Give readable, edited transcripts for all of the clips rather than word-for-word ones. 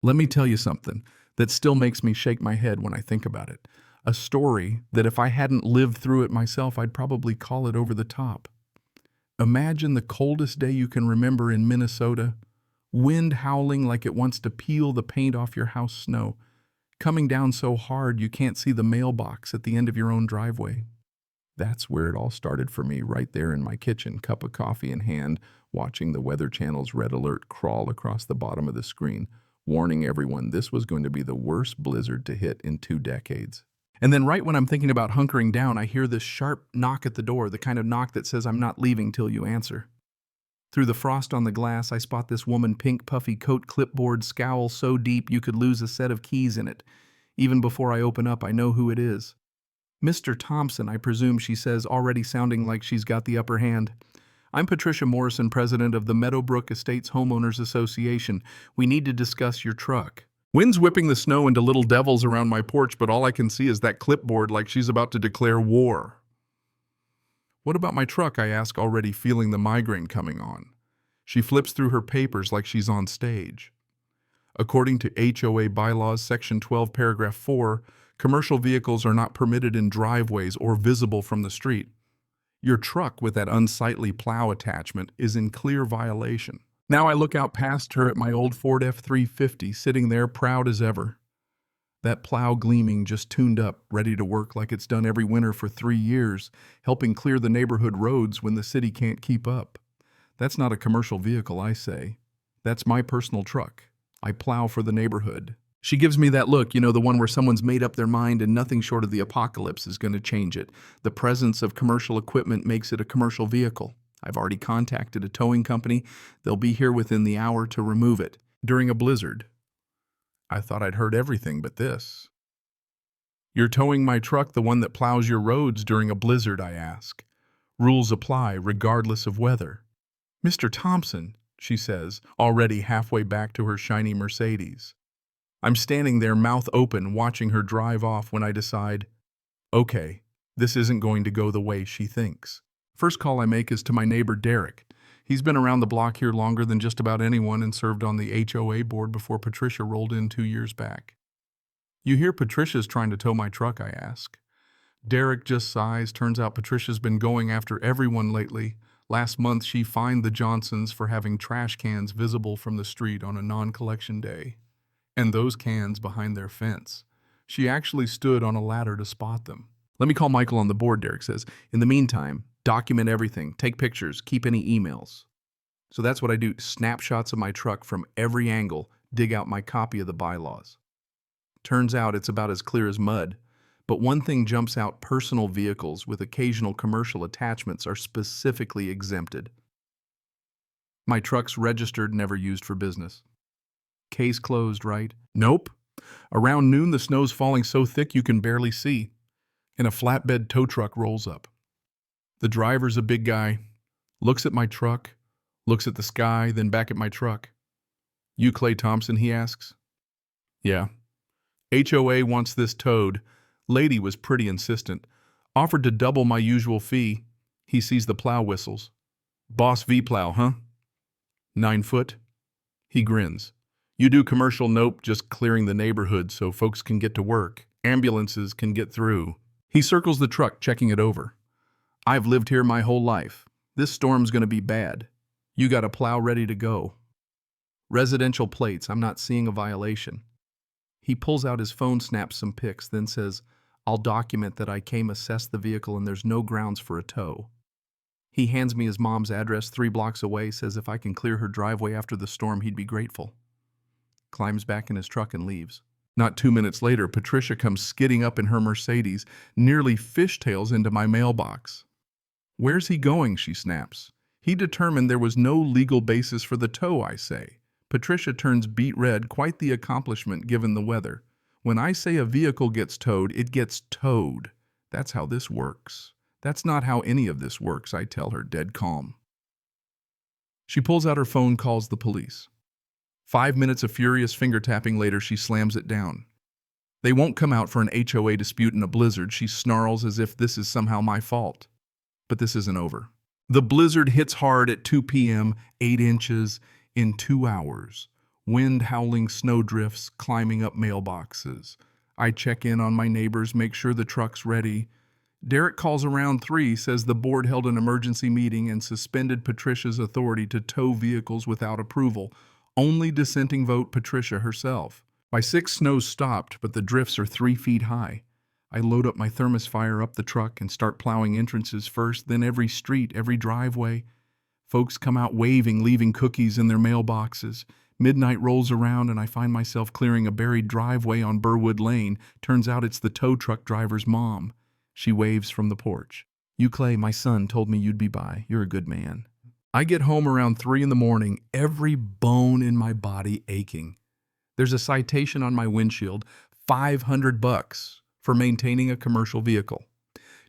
Let me tell you something that still makes me shake my head when I think about it. A story that if I hadn't lived through it myself, I'd probably call it over the top. Imagine the coldest day you can remember in Minnesota. Wind howling like it wants to peel the paint off your house snow. Coming down so hard you can't see the mailbox at the end of your own driveway. That's where it all started for me, right there in my kitchen, cup of coffee in hand, watching the Weather Channel's red alert crawl across the bottom of the screen, warning everyone this was going to be the worst blizzard to hit in 2 decades. And then right when I'm thinking about hunkering down, I hear this sharp knock at the door, the kind of knock that says I'm not leaving till you answer. Through the frost on the glass, I spot this woman pink puffy coat clipboard scowl so deep you could lose a set of keys in it. Even before I open up, I know who it is. Mr. Thompson, I presume she says, already sounding like she's got the upper hand. I'm Patricia Morrison, president of the Meadowbrook Estates Homeowners Association. We need to discuss your truck. Wind's whipping the snow into little devils around my porch, but all I can see is that clipboard like she's about to declare war. What about my truck, I ask, already feeling the migraine coming on. She flips through her papers like she's on stage. According to HOA Bylaws, Section 12, Paragraph 4, commercial vehicles are not permitted in driveways or visible from the street. Your truck with that unsightly plow attachment is in clear violation. Now I look out past her at my old Ford F-350, sitting there proud as ever. That plow gleaming, just tuned up, ready to work like it's done every winter for 3 years, helping clear the neighborhood roads when the city can't keep up. That's not a commercial vehicle, I say. That's my personal truck. I plow for the neighborhood. She gives me that look, the one where someone's made up their mind and nothing short of the apocalypse is going to change it. The presence of commercial equipment makes it a commercial vehicle. I've already contacted a towing company. They'll be here within the hour to remove it. During a blizzard. I thought I'd heard everything but this. You're towing my truck, the one that plows your roads during a blizzard, I ask. Rules apply regardless of weather. Mr. Thompson, she says, already halfway back to her shiny Mercedes. I'm standing there, mouth open, watching her drive off when I decide, okay, this isn't going to go the way she thinks. First call I make is to my neighbor Derek. He's been around the block here longer than just about anyone and served on the HOA board before Patricia rolled in 2 years back. You hear Patricia's trying to tow my truck, I ask. Derek just sighs. Turns out Patricia's been going after everyone lately. Last month she fined the Johnsons for having trash cans visible from the street on a non-collection day. And those cans behind their fence. She actually stood on a ladder to spot them. Let me call Michael on the board, Derek says. In the meantime, document everything, take pictures, keep any emails. So that's what I do, snapshots of my truck from every angle, dig out my copy of the bylaws. Turns out it's about as clear as mud. But one thing jumps out, personal vehicles with occasional commercial attachments are specifically exempted. My truck's registered, never used for business. Case closed, right? Nope. Around noon, the snow's falling so thick you can barely see, and a flatbed tow truck rolls up. The driver's a big guy, looks at my truck, looks at the sky, then back at my truck. You Clay Thompson, he asks. Yeah. HOA wants this towed. Lady was pretty insistent. Offered to double my usual fee. He sees the plow whistles. Boss V plow, huh? 9 foot? He grins. You do commercial? Nope, just clearing the neighborhood so folks can get to work. Ambulances can get through. He circles the truck, checking it over. I've lived here my whole life. This storm's gonna be bad. You got a plow ready to go. Residential plates, I'm not seeing a violation. He pulls out his phone, snaps some pics, then says, I'll document that I came assess the vehicle and there's no grounds for a tow. He hands me his mom's address 3 blocks away, says if I can clear her driveway after the storm, he'd be grateful. Climbs back in his truck and leaves. Not 2 minutes later, Patricia comes skidding up in her Mercedes, nearly fishtails into my mailbox. Where's he going, she snaps. He determined there was no legal basis for the tow, I say. Patricia turns beet red, quite the accomplishment given the weather. When I say a vehicle gets towed, it gets towed. That's how this works. That's not how any of this works, I tell her, dead calm. She pulls out her phone, calls the police. 5 minutes of furious finger-tapping later, she slams it down. They won't come out for an HOA dispute in a blizzard, she snarls as if this is somehow my fault. But this isn't over. The blizzard hits hard at 2 p.m., 8 inches in 2 hours. Wind howling snowdrifts climbing up mailboxes. I check in on my neighbors, make sure the truck's ready. Derek calls around 3, says the board held an emergency meeting and suspended Patricia's authority to tow vehicles without approval. Only dissenting vote Patricia herself. By 6, snow's stopped, but the drifts are 3 feet high. I load up my thermosfire up the truck and start plowing entrances first, then every street, every driveway. Folks come out waving, leaving cookies in their mailboxes. Midnight rolls around and I find myself clearing a buried driveway on Burwood Lane. Turns out it's the tow truck driver's mom. She waves from the porch. "You, Clay, my son, told me you'd be by. You're a good man." I get home around 3 in the morning, every bone in my body aching. There's a citation on my windshield, $500 for maintaining a commercial vehicle.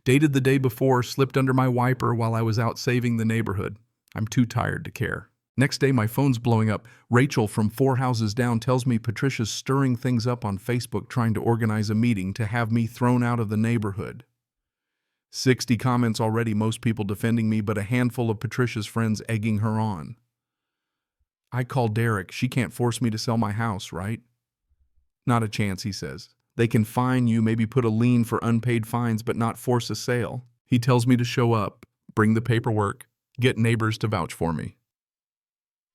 Dated the day before, slipped under my wiper while I was out saving the neighborhood. I'm too tired to care. Next day, my phone's blowing up. Rachel from 4 houses down tells me Patricia's stirring things up on Facebook, trying to organize a meeting to have me thrown out of the neighborhood. 60 comments already, most people defending me, but a handful of Patricia's friends egging her on. I call Derek. "She can't force me to sell my house, right?" "Not a chance," he says. "They can fine you, maybe put a lien for unpaid fines, but not force a sale." He tells me to show up, bring the paperwork, get neighbors to vouch for me.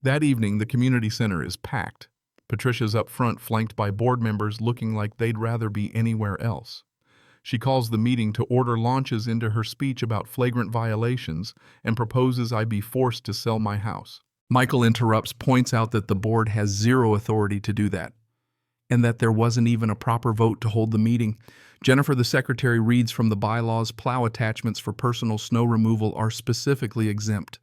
That evening, the community center is packed. Patricia's up front, flanked by board members looking like they'd rather be anywhere else. She calls the meeting to order, launches into her speech about flagrant violations, and proposes I be forced to sell my house. Michael interrupts, points out that the board has zero authority to do that, and that there wasn't even a proper vote to hold the meeting. Jennifer, the secretary, reads from the bylaws. Plow attachments for personal snow removal are specifically exempt.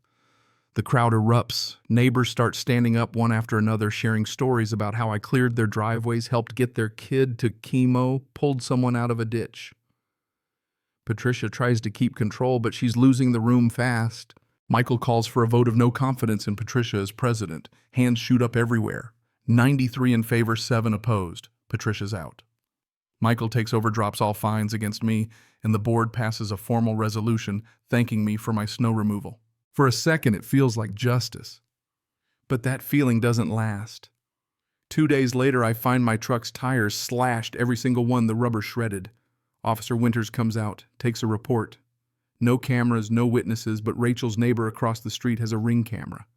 The crowd erupts. Neighbors start standing up one after another, sharing stories about how I cleared their driveways, helped get their kid to chemo, pulled someone out of a ditch. Patricia tries to keep control, but she's losing the room fast. Michael calls for a vote of no confidence in Patricia as president. Hands shoot up everywhere. 93 in favor, 7 opposed. Patricia's out. Michael takes over, drops all fines against me, and the board passes a formal resolution thanking me for my snow removal. For a second, it feels like justice. But that feeling doesn't last. 2 days later, I find my truck's tires slashed, every single one, the rubber shredded. Officer Winters comes out, takes a report. No cameras, no witnesses, but Rachel's neighbor across the street has a Ring camera.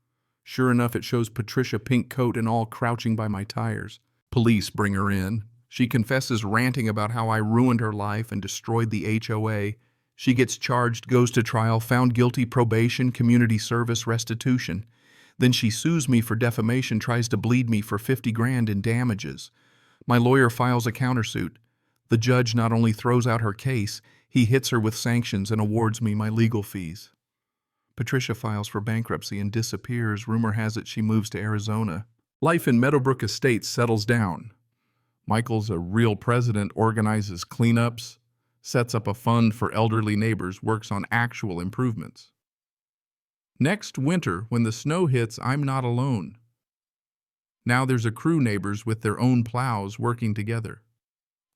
Sure enough, it shows Patricia, pink coat and all, crouching by my tires. Police bring her in. She confesses, ranting about how I ruined her life and destroyed the HOA. She gets charged, goes to trial, found guilty, probation, community service, restitution. Then she sues me for defamation, tries to bleed me for 50 grand in damages. My lawyer files a countersuit. The judge not only throws out her case, he hits her with sanctions and awards me my legal fees. Patricia files for bankruptcy and disappears. Rumor has it she moves to Arizona. Life in Meadowbrook Estates settles down. Michael's a real president, organizes cleanups, sets up a fund for elderly neighbors, works on actual improvements. Next winter, when the snow hits, I'm not alone. Now there's a crew, neighbors with their own plows working together.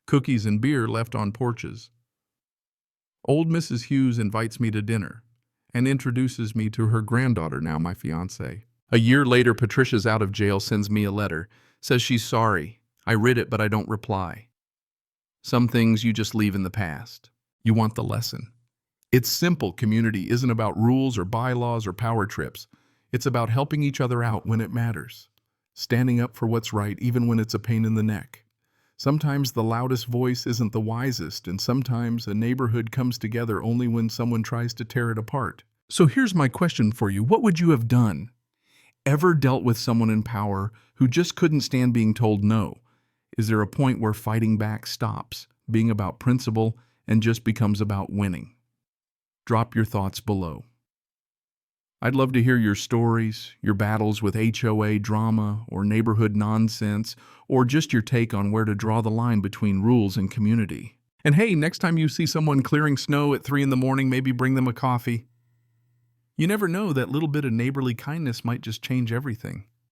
Cookies and beer left on porches. Old Mrs. Hughes invites me to dinner and introduces me to her granddaughter, now my fiancée. A year later, Patricia's out of jail, sends me a letter, says she's sorry. I read it, but I don't reply. Some things you just leave in the past. You want the lesson. It's simple. Community isn't about rules or bylaws or power trips. It's about helping each other out when it matters. Standing up for what's right, even when it's a pain in the neck. Sometimes the loudest voice isn't the wisest, and sometimes a neighborhood comes together only when someone tries to tear it apart. So here's my question for you. What would you have done? Ever dealt with someone in power who just couldn't stand being told no? Is there a point where fighting back stops, being about principle, and just becomes about winning? Drop your thoughts below. I'd love to hear your stories, your battles with HOA drama or neighborhood nonsense, or just your take on where to draw the line between rules and community. And hey, next time you see someone clearing snow at 3 in the morning, maybe bring them a coffee. You never know, that little bit of neighborly kindness might just change everything.